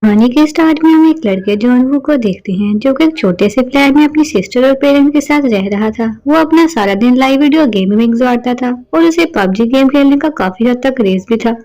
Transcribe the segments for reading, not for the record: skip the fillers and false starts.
कहानी के स्टार्ट में हम एक लड़के जॉन वू को देखते हैं जो कि एक छोटे से फ्लैट में अपनी सिस्टर और पेरेंट्स के साथ रह रहा था। वो अपना सारा दिन लाइव वीडियो गेम में गुजारता था और उसे पबजी गेम खेलने का काफी हद तक क्रेज भी था।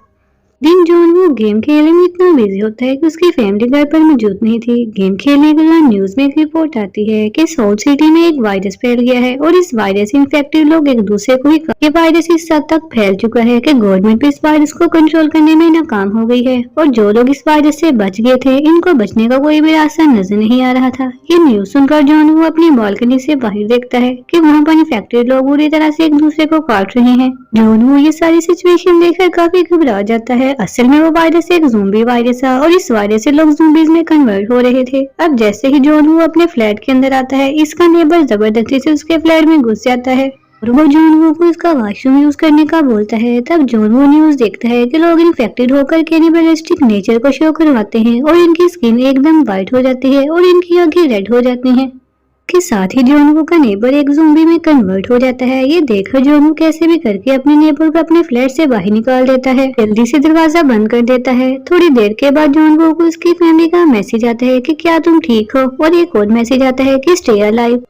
दिन जॉन वो गेम खेलने में इतना बिजी होता है कि उसकी फैमिली घर पर मौजूद नहीं थी। गेम खेलने के दौरान न्यूज में एक रिपोर्ट आती है कि सोल सिटी में एक वायरस फैल गया है और इस वायरस से इन्फेक्टेड लोग एक दूसरे को ही ये वायरस इस हद तक फैल चुका है कि गवर्नमेंट भी इस वायरस को कंट्रोल करने में नाकाम हो गई है और जो लोग इस वायरस से बच गए थे इनको बचने का कोई भी रास्ता नजर नहीं आ रहा था। ये न्यूज सुनकर जॉन वो अपनी बालकनी से बाहर देखता है कि वहाँ पर इन्फेक्टेड लोग बुरी तरह से एक दूसरे को काट रहे हैं। जॉन वो ये सारी सिचुएशन देखकर काफी घबरा जाता है। असल में वो वायरस एक ज़ॉम्बी वायरस था और इस वायरस से लोग ज़ॉम्बीज में कन्वर्ट हो रहे थे। अब जैसे ही जॉन वो अपने फ्लैट के अंदर आता है, इसका नेबर जबरदस्ती से उसके फ्लैट में घुस जाता है और वो जॉन वो को इसका वॉशरूम यूज करने का बोलता है। तब जॉन वो न्यूज देखता है कि लोग इन्फेक्टेड होकर कैनिबलिस्टिक नेचर को शो करवाते हैं और इनकी स्किन एकदम व्हाइट हो जाती है और इनकी आंखें रेड हो जाती हैं। के साथ ही जॉन वू का नेबर एक ज़ॉम्बी में कन्वर्ट हो जाता है। ये देखकर जॉन वू कैसे भी करके अपने नेबर को अपने फ्लैट से बाहर निकाल देता है, जल्दी से दरवाजा बंद कर देता है। थोड़ी देर के बाद जॉन वू को उसकी फैमिली का मैसेज आता है कि क्या तुम ठीक हो, और एक और मैसेज आता है कि स्टे अलाइव।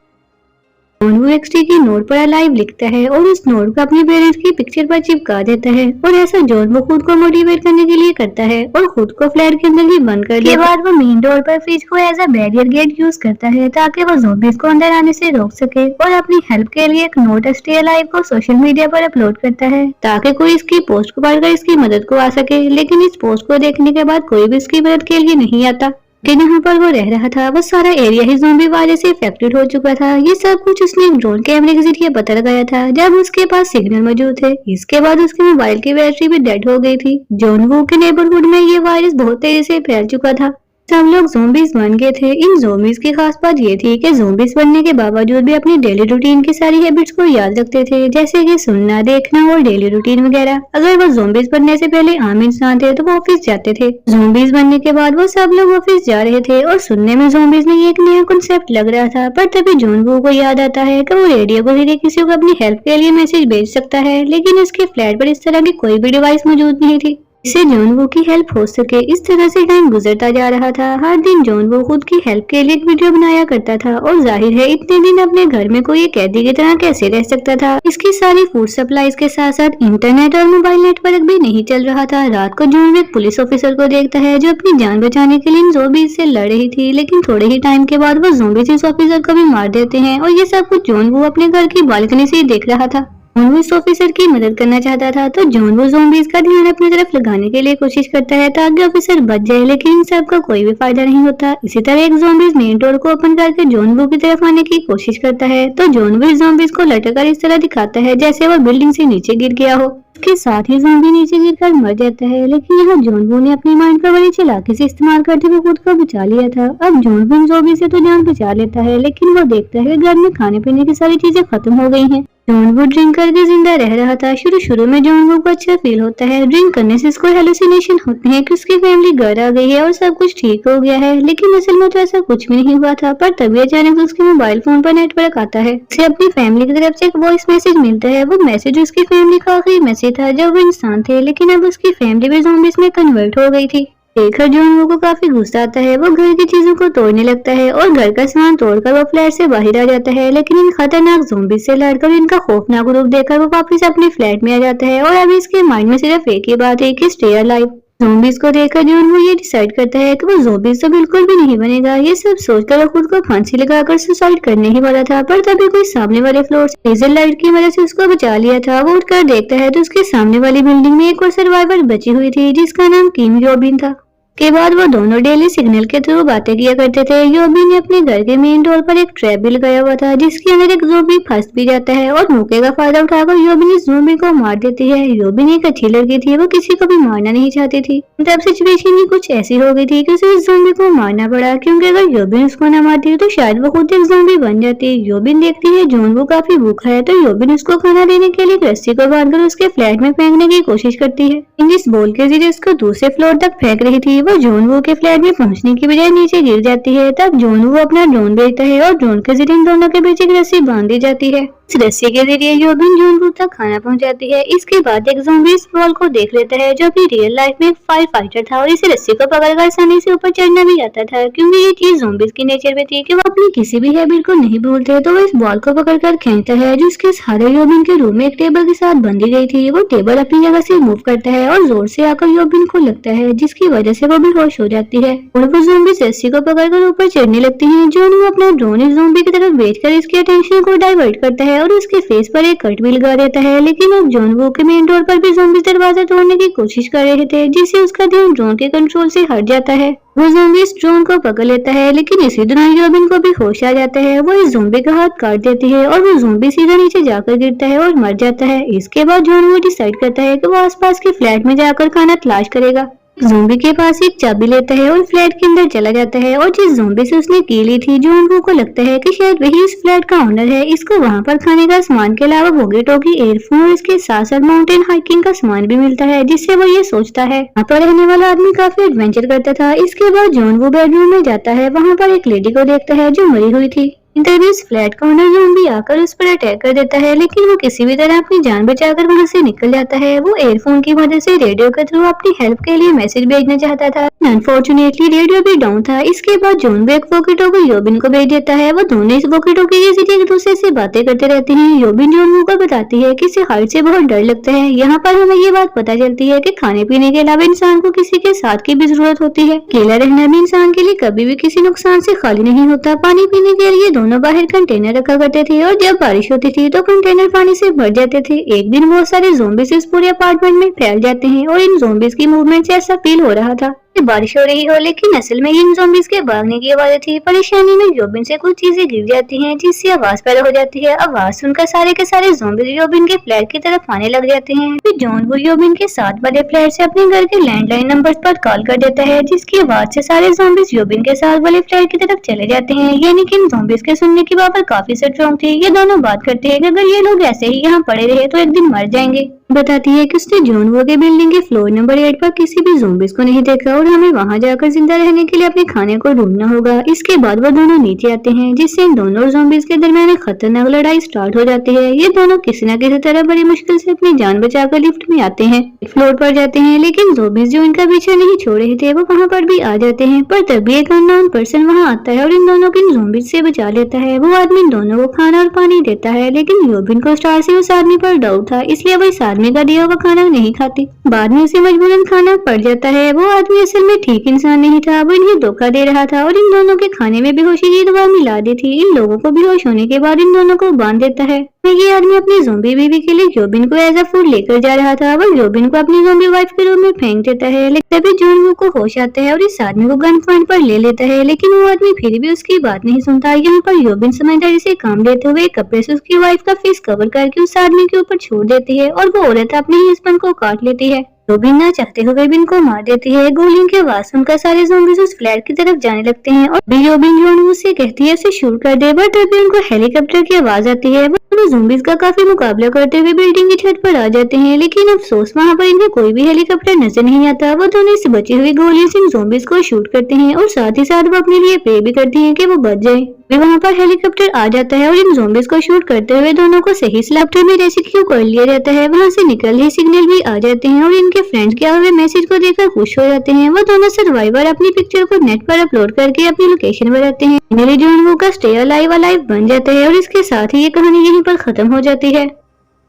जॉन वो एक स्टिकी नोट पर अलाइव लिखता है और उस नोट को अपने पेरेंट्स की पिक्चर पर चिपका देता है और ऐसा जॉन वो खुद को मोटिवेट करने के लिए करता है और खुद को फ्लैट के अंदर ही बंद कर देता है। के बाद वो मेन डोर पर फ्रिज को as a barrier gate use करता है ताकि वो ज़ॉम्बीज को अंदर आने से रोक सके और अपनी हेल्प के लिए एक नोट स्टे अलाइव को सोशल मीडिया पर अपलोड करता है ताकि कोई इसकी पोस्ट को पढ़कर इसकी मदद को आ सके। लेकिन इस पोस्ट को देखने के बाद कोई भी इसकी मदद के लिए नहीं आता कि जहाँ पर वो रह रहा था वो सारा एरिया ही ज़ॉम्बी वायरस से इन्फेक्टेड हो चुका था। ये सब कुछ उसने एक ड्रोन कैमरे के जरिए पता लगाया था जब उसके पास सिग्नल मौजूद थे। इसके बाद उसके मोबाइल की बैटरी भी डेड हो गई थी। जॉन वू के नेबरहुड में ये वायरस बहुत तेजी से फैल चुका था। सब लोग ज़ॉम्बीज बन गए थे। इन ज़ॉम्बीज की खास बात ये थी कि ज़ॉम्बीज बनने के बावजूद भी अपनी डेली रूटीन की सारी हैबिट्स को याद रखते थे, जैसे कि सुनना, देखना और डेली रूटीन वगैरह। अगर वो ज़ॉम्बीज बनने से पहले आम इंसान थे तो वो ऑफिस जाते थे। ज़ॉम्बीज बनने के बाद वो सब लोग ऑफिस जा रहे थे और सुनने में ज़ॉम्बीज में ये एक नया कॉन्सेप्ट लग रहा था। पर तभी जॉन वू को याद आता है कि वो रेडियो को जरिए किसी को अपनी हेल्प के लिए मैसेज भेज सकता है, लेकिन उसके फ्लैट पर इस तरह की कोई भी डिवाइस मौजूद नहीं थी इससे जॉन वू की हेल्प हो सके। इस तरह से टाइम गुजरता जा रहा था। हर दिन जॉन वू खुद की हेल्प के लिए एक वीडियो बनाया करता था और जाहिर है इतने दिन अपने घर में कोई कैदी की तरह कैसे रह सकता था। इसकी सारी फूड सप्लाईज के साथ साथ इंटरनेट और मोबाइल नेटवर्क भी नहीं चल रहा था। रात को जॉन वू एक पुलिस ऑफिसर को देखता है जो अपनी जान बचाने के लिए इन ज़ॉम्बीज से लड़ रही थी, लेकिन थोड़े ही टाइम के बाद वो ज़ॉम्बीज इस ऑफिसर को भी मार देते हैं और ये सब कुछ जॉन वू अपने घर की बालकनी से ही देख रहा था। जॉन वू इस ऑफिसर की मदद करना चाहता था तो जॉन वू ज़ॉम्बीज का ध्यान अपनी तरफ लगाने के लिए कोशिश करता है ताकि ऑफिसर बच जाए, लेकिन इन सब का कोई भी फायदा नहीं होता। इसी तरह एक ज़ॉम्बीज मेन डोर को ओपन करके जॉन वू की तरफ आने की कोशिश करता है तो जॉन वू इस ज़ॉम्बीज को लटककर इस तरह दिखाता है जैसे वो बिल्डिंग से नीचे गिर गया हो। उसके साथ ही ज़ॉम्बी नीचे गिरकर मर जाता है, लेकिन यहाँ जॉन वू ने अपनी माइंड का बड़ी चालाकी से इस्तेमाल करते हुए खुद को बचा लिया था। अब जॉन वू ज़ॉम्बी से तो जान बचा लेता है, लेकिन वो देखता है घर में खाने पीने की सारी चीजें खत्म हो गई हैं। जॉन वू ड्रिंक करके जिंदा रह रहा था। शुरू में जॉन वू को अच्छा फील होता है। ड्रिंक करने से इसको हेलुसिनेशन होते हैं कि उसकी फैमिली घर आ गई है और सब कुछ ठीक हो गया है, लेकिन असल में तो ऐसा कुछ भी नहीं हुआ था। पर तभी अचानक उसके मोबाइल फोन पर नेटवर्क आता है। उसे अपनी फैमिली की तरफ से एक वॉइस मैसेज मिलता है। वो मैसेज उसकी फैमिली का आखिरी मैसेज था जब वो इंसान थे, लेकिन अब उसकी फैमिली भी ज़ॉम्बीज में कन्वर्ट हो गई थी। देखकर जॉन वू को काफी गुस्सा आता है। वो घर की चीजों को तोड़ने लगता है और घर का सामान तोड़कर वो फ्लैट से बाहर आ जाता है, लेकिन इन खतरनाक ज़ॉम्बीज से लड़कर इनका खौफनाक रूप देखकर वो वापस अपने फ्लैट में आ जाता है और अभी इसके माइंड में सिर्फ एक ही बात है कि स्टे अलाइव। ज़ॉम्बीज को देखकर जॉन वू ये डिसाइड करता है कि वो ज़ॉम्बीज तो बिल्कुल भी नहीं बनेगा। ये सब सोचकर वो खुद को फांसी लगाकर सुसाइड करने ही वाला था, पर तभी कोई सामने वाले फ्लोर से लेजर लाइट की मदद से उसको बचा लिया था। वो उठकर देखता है तो उसके सामने वाली बिल्डिंग में एक और सर्वाइवर बची हुई थी जिसका नाम किम योबिन था। के बाद वो दोनों डेली सिग्नल के थ्रू बातें किया करते थे। योबी ने अपने घर के मेन डोर पर एक ट्रैप भी लगाया हुआ था जिसके अंदर एक ज़ॉम्बी फंस भी जाता है और मौके का फायदा उठाकर योबी इस ज़ॉम्बी को मार देती है। योबी एक अच्छी लड़की थी, वो किसी को भी मारना नहीं चाहती थी। तब सिचुएशन ही कुछ ऐसी हो गई थी कि उसे इस ज़ॉम्बी को मारना पड़ा, क्योंकि अगर योबिन उसको न मारती तो शायद वो खुद एक ज़ॉम्बी बन जाती। योबिन देखती है जॉन वू काफी भूखा है तो योबिन उसको खाना देने के लिए एक रस्सी को बांधकर उसके फ्लैट में फेंकने की कोशिश करती है। इस बॉल के जरिए उसको दूसरे फ्लोर तक फेंक रही थी। वो जॉन वू के फ्लैट में पहुंचने की बजाय नीचे गिर जाती है। तब जॉन वू अपना ड्रोन भेजता है और ड्रोन के जरिए इन दोनों के बीच एक रस्सी बांध दी जाती है। इस रस्सी के जरिए योबिन जॉन वू तक खाना पहुंचाती है। इसके बाद एक ज़ॉम्बी इस बॉल को देख लेता है जो अपनी रियल लाइफ में एक फायर फाइटर था और इसे रस्सी को पकड़कर आसानी से ऊपर चढ़ना भी आता था, क्योंकि ये चीज ज़ॉम्बीज की नेचर में थी कि वो अपनी किसी भी हैबिट को नहीं भूलते। तो वो इस बॉल को पकड़कर खींचता है जिसके सहारे योबिन के रूम में एक टेबल के साथ बंधी गई थी। वो टेबल अपनी जगह से मूव करता है और जोर से आकर योबिन को लगता है, जिसकी वजह से वो बेहोश हो जाती है और वो ज़ॉम्बीज रस्सी को पकड़कर ऊपर चढ़ने लगती है। जॉन वो अपना ड्रोन इस ज़ॉम्बी की तरफ भेजकर इसके अटेंशन को डाइवर्ट करता है और उसके फेस पर एक कट भी लगा देता है। लेकिन अब जॉन वो के मेन डोर पर भी ज़ॉम्बीज दरवाजा तोड़ने की कोशिश कर रहे थे, जिससे उसका ध्यान ड्रोन के कंट्रोल से हट जाता है। वो ज़ॉम्बी इस ड्रोन को पकड़ लेता है, लेकिन इसी दौरान योबिन को भी होश आ जाता है। वो इस ज़ॉम्बी का हाथ काट देती है और वो ज़ॉम्बी सीधा नीचे जाकर गिरता है और मर जाता है। इसके बाद जॉन वो डिसाइड करता है कि वो आसपास के फ्लैट में जाकर खाना तलाश करेगा। ज़ॉम्बी के पास एक चाबी लेता है और फ्लैट के अंदर चला जाता है और जिस ज़ॉम्बी से उसने की ली थी, जॉन वो को लगता है कि शायद वही इस फ्लैट का ओनर है। इसको वहाँ पर खाने का सामान के अलावा वॉकी टॉकी, एयरफोन और इसके साथ साथ माउंटेन हाइकिंग का सामान भी मिलता है, जिससे वो ये सोचता है वहाँ पर रहने वाला आदमी काफी एडवेंचर करता था। इसके बाद जॉन वो बेडरूम में जाता है, वहाँ पर एक लेडी को देखता है जो मरी हुई थी। तभी इस फ्लैट का ओनर ज़ॉम्बी आकर उस पर अटैक कर देता है, लेकिन वो किसी भी तरह अपनी जान बचाकर वहाँ से निकल जाता है। वो एयरफोन की मदद से रेडियो के थ्रू अपनी हेल्प के लिए मैसेज भेजना चाहता था। अनफॉर्चुनेटली रेडियो भी डाउन था। इसके बाद जॉन भी एक वॉकी टॉकी योबिन को भेज देता है। वो दोनों इस वॉकी टॉकी के जरिए एक दूसरे से बातें करते रहते हैं। योबिन जॉन को बताती है कि इसे हाइट से बहुत डर लगता है। यहाँ पर हमें ये बात पता चलती है कि खाने पीने के अलावा इंसान को किसी के साथ की भी जरूरत होती है। अकेला रहना भी इंसान के लिए कभी भी किसी नुकसान से खाली नहीं होता। पानी पीने के लिए दोनों बाहर कंटेनर रखा करते थे और जब बारिश होती थी तो कंटेनर पानी से भर जाते थे। एक दिन बहुत सारे ज़ॉम्बीज इस पूरे अपार्टमेंट में फैल जाते हैं और इन ज़ॉम्बीज की मूवमेंट से ऐसा फील हो रहा था कि बारिश हो रही हो, लेकिन असल में इन ज़ॉम्बीज के भागने की आवाज़ थी। परेशानी में योबिन से कुछ चीजें गिर जाती हैं, जिससे आवाज पैदा हो जाती है। आवाज सुनकर सारे के सारे ज़ॉम्बीज योबिन के फ्लैट की तरफ आने लग जाते हैं। फिर जॉन वो योबिन के साथ वाले फ्लैट से अपने घर के लैंडलाइन नंबर पर कॉल कर देता है, जिसकी आवाज से सारे ज़ॉम्बीज योबिन के साथ वाले फ्लैट की तरफ चले जाते हैं। यानी कि इन ज़ॉम्बीज के सुनने की पावर काफी स्ट्रॉन्ग थी। ये दोनों बात करते हैं कि अगर ये लोग ऐसे ही यहाँ पड़े रहे तो एक दिन मर जाएंगे। बताती है कि उसने जॉन वो के बिल्डिंग के फ्लोर नंबर 8 पर किसी भी ज़ॉम्बीज को नहीं देखा और हमें वहां जाकर जिंदा रहने के लिए अपने खाने को ढूंढना होगा। इसके बाद वो दोनों नीचे आते हैं, जिससे इन दोनों ज़ॉम्बीज के दरमियान एक खतरनाक लड़ाई स्टार्ट हो जाती है। ये दोनों किसी न किसी तरह बड़ी मुश्किल से अपनी जान बचाकर लिफ्ट में आते हैं, फ्लोर पर जाते हैं, लेकिन ज़ॉम्बीज जो इनका पीछा नहीं छोड़ रहे थे वो वहाँ पर भी आ जाते हैं। पर तभी एक अननोन पर्सन वहाँ आता है और इन दोनों को इन ज़ॉम्बीज से बचा लेता है। वो आदमी इन दोनों को खाना और पानी देता है, लेकिन योबिन को स्टार्ट से उस आदमी पर डाउट था, इसलिए वो इस आदमी का दिया हुआ खाना नहीं खाती। बाद में उसे मजबूरन खाना पड़ जाता है। वो आदमी असल में ठीक इंसान नहीं था, वो इन्हें धोखा दे रहा था और इन दोनों के खाने में बेहोशी की दवा मिला दी थी। इन लोगों को बेहोश होने के बाद इन दोनों को बांध देता है। ये आदमी अपनी ज़ॉम्बी बीवी के लिए योबिन को एज अ फूड लेकर जा रहा था। वो योबिन को अपनी ज़ॉम्बी वाइफ के रूम में फेंक देता है, लेकिन तभी जॉन वो को होश आता है और इस आदमी को गन पॉइंट पर ले लेता है, लेकिन वो आदमी फिर भी उसकी बात नहीं सुनता। यहाँ पर योबिन समझदारी से काम लेते हुए कपड़े से उसकी वाइफ का फेस कवर करके उस आदमी के ऊपर छोड़ देती है और वो औरत अपने ही हस्बैंड को काट लेती है। योबिन ना चाहते हुए भी इनको मार देती है। गोलियों की आवाज सुनकर सारे ज़ॉम्बीज उस फ्लैट की तरफ जाने लगते हैं और योबिन जॉन वू से कहती है उसे शूट कर दे, बट तभी उनको हेलीकॉप्टर की आवाज आती है। वो ज़ॉम्बीज का काफी मुकाबला करते हुए बिल्डिंग की छत पर आ जाते हैं, लेकिन अफसोस वहाँ पर इन्हें कोई भी हेलीकॉप्टर नजर नहीं आता। वो दोनों से बची हुई गोलियों से इन ज़ॉम्बीज को शूट करते हैं और साथ ही साथ वो अपने लिए प्रे भी करती हैं कि वो बच जाए। वहाँ पर हेलीकॉप्टर आ जाता है और इन ज़ॉम्बीज को शूट करते हुए दोनों को सही सलामत में रेस्क्यू कर लिया जाता है। वहाँ से निकल ही सिग्नल भी आ जाते हैं और इनके फ्रेंड्स के आए हुए मैसेज को देखकर खुश हो जाते हैं। वो दोनों सर्वाइवर अपनी पिक्चर को नेट पर अपलोड करके अपनी लोकेशन बनाते हैं। फाइनली जॉन वू का स्टे अलाइव बन जाता है और इसके साथ ही ये कहानी यहीं पर खत्म हो जाती है।